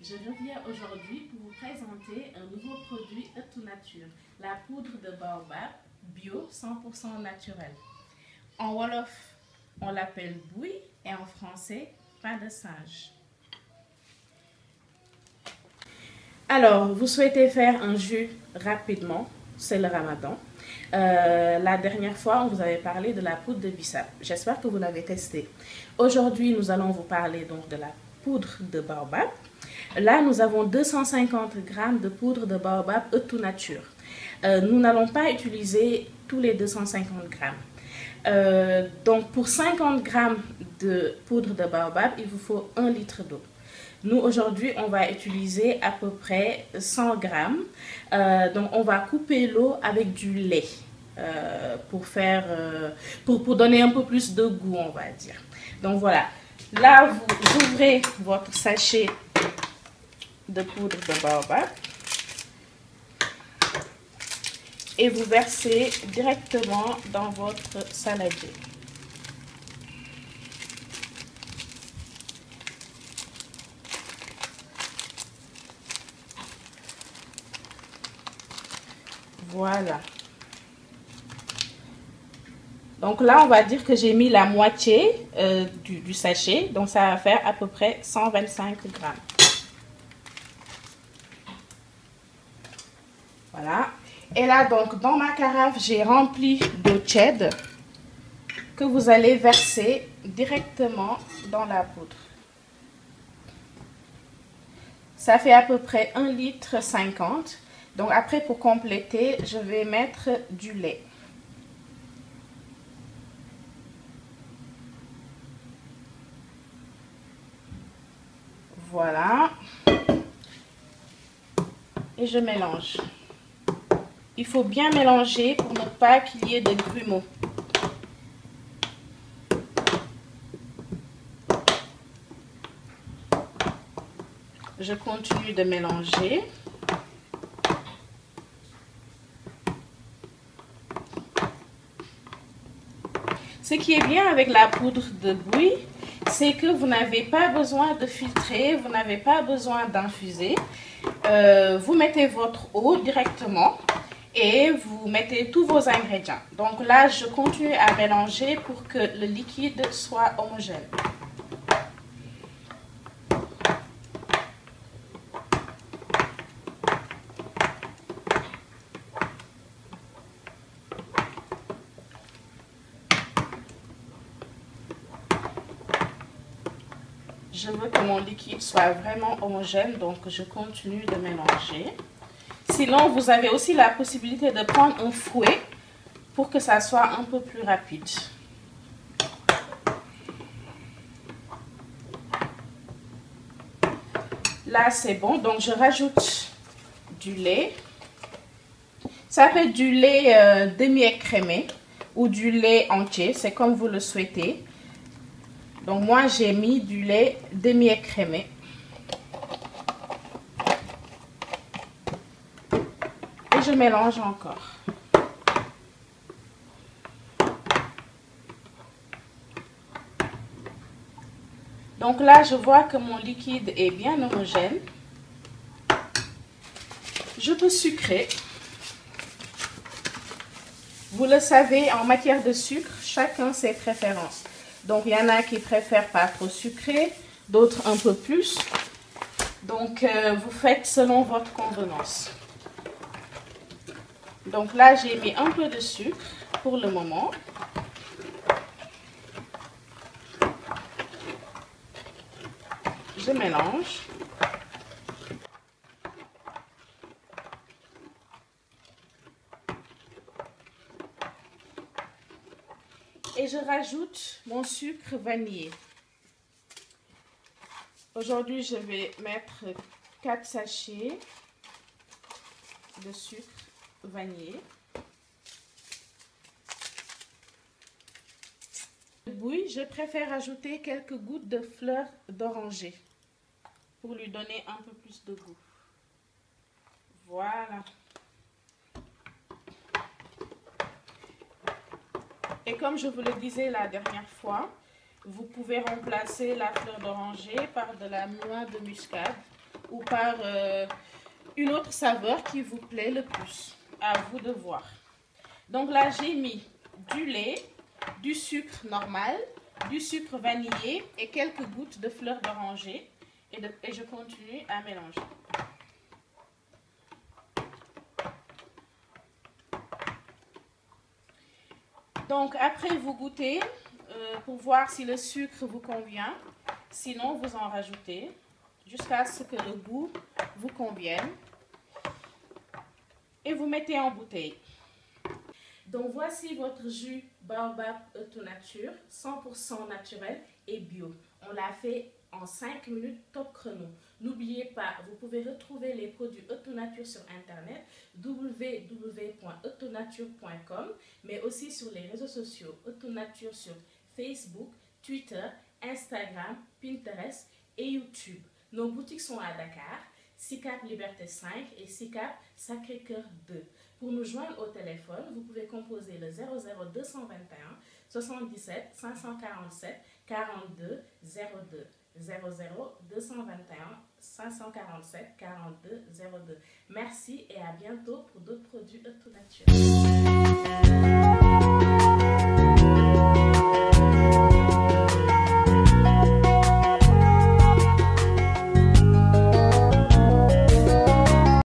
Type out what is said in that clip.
Je reviens aujourd'hui pour vous présenter un nouveau produit Ëttu Nature, la poudre de baobab bio 100% naturel. En wolof, on l'appelle bouy et en français, pain de singe. Alors, vous souhaitez faire un jus rapidement, c'est le ramadan. La dernière fois, on vous avait parlé de la poudre de bissap. J'espère que vous l'avez testé. Aujourd'hui, nous allons vous parler donc de la poudre de baobab. Là, nous avons 250 g de poudre de baobab Ëttu Nature. Nous n'allons pas utiliser tous les 250 g. Donc, pour 50 g de poudre de baobab, il vous faut 1 litre d'eau. Nous, aujourd'hui, on va utiliser à peu près 100 g. Donc, on va couper l'eau avec du lait pour donner un peu plus de goût, on va dire. Donc, voilà. Là, vous ouvrez votre sachet de poudre de baobab et vous versez directement dans votre saladier. Voilà. Donc là, on va dire que j'ai mis la moitié du sachet. Donc ça va faire à peu près 125 g. Voilà. Et là, donc, dans ma carafe, j'ai rempli d'eau tiède que vous allez verser directement dans la poudre. Ça fait à peu près 1,50 litre. Donc après, pour compléter, je vais mettre du lait. Voilà. Et je mélange. Il faut bien mélanger pour ne pas qu'il y ait de grumeaux. Je continue de mélanger. Ce qui est bien avec la poudre de bouy, c'est que vous n'avez pas besoin de filtrer, vous n'avez pas besoin d'infuser. Vous mettez votre eau directement et vous mettez tous vos ingrédients. Donc là, je continue à mélanger pour que le liquide soit homogène. Je veux que mon liquide soit vraiment homogène, donc je continue de mélanger. Sinon, vous avez aussi la possibilité de prendre un fouet pour que ça soit un peu plus rapide. Là, c'est bon. Donc, je rajoute du lait. Ça peut être du lait demi-écrémé ou du lait entier. C'est comme vous le souhaitez. Donc, moi, j'ai mis du lait demi-écrémé. Et je mélange encore. Donc là, je vois que mon liquide est bien homogène. Je peux sucrer. Vous le savez, en matière de sucre, chacun ses préférences. Donc, il y en a qui préfèrent pas trop sucré, d'autres un peu plus. Donc, vous faites selon votre convenance. Donc là, j'ai mis un peu de sucre pour le moment. Je mélange. Et je rajoute mon sucre vanillé. Aujourd'hui, je vais mettre 4 sachets de sucre vanillé. Bouille, je préfère ajouter quelques gouttes de fleurs d'oranger pour lui donner un peu plus de goût. Voilà. Et comme je vous le disais la dernière fois, vous pouvez remplacer la fleur d'oranger par de la noix de muscade ou par une autre saveur qui vous plaît le plus. À vous de voir. Donc là, j'ai mis du lait, du sucre normal, du sucre vanillé et quelques gouttes de fleur d'oranger. Et je continue à mélanger. Donc après, vous goûtez pour voir si le sucre vous convient. Sinon, vous en rajoutez jusqu'à ce que le goût vous convienne. Et vous mettez en bouteille. Donc voici votre jus Baobab Auto-Nature, 100% naturel et bio. On l'a fait en 5 minutes top chrono. N'oubliez pas, vous pouvez retrouver les produits Auto-Nature sur internet www.autonature.com, mais aussi sur les réseaux sociaux Auto-Nature sur Facebook, Twitter, Instagram, Pinterest et YouTube. Nos boutiques sont à Dakar, SICAP Liberté 5 et SICAP Sacré-Cœur 2. Pour nous joindre au téléphone, vous pouvez composer le 00221 77 547 42 02. 00221 547 42 02. Merci et à bientôt pour d'autres produits Auto-Nature.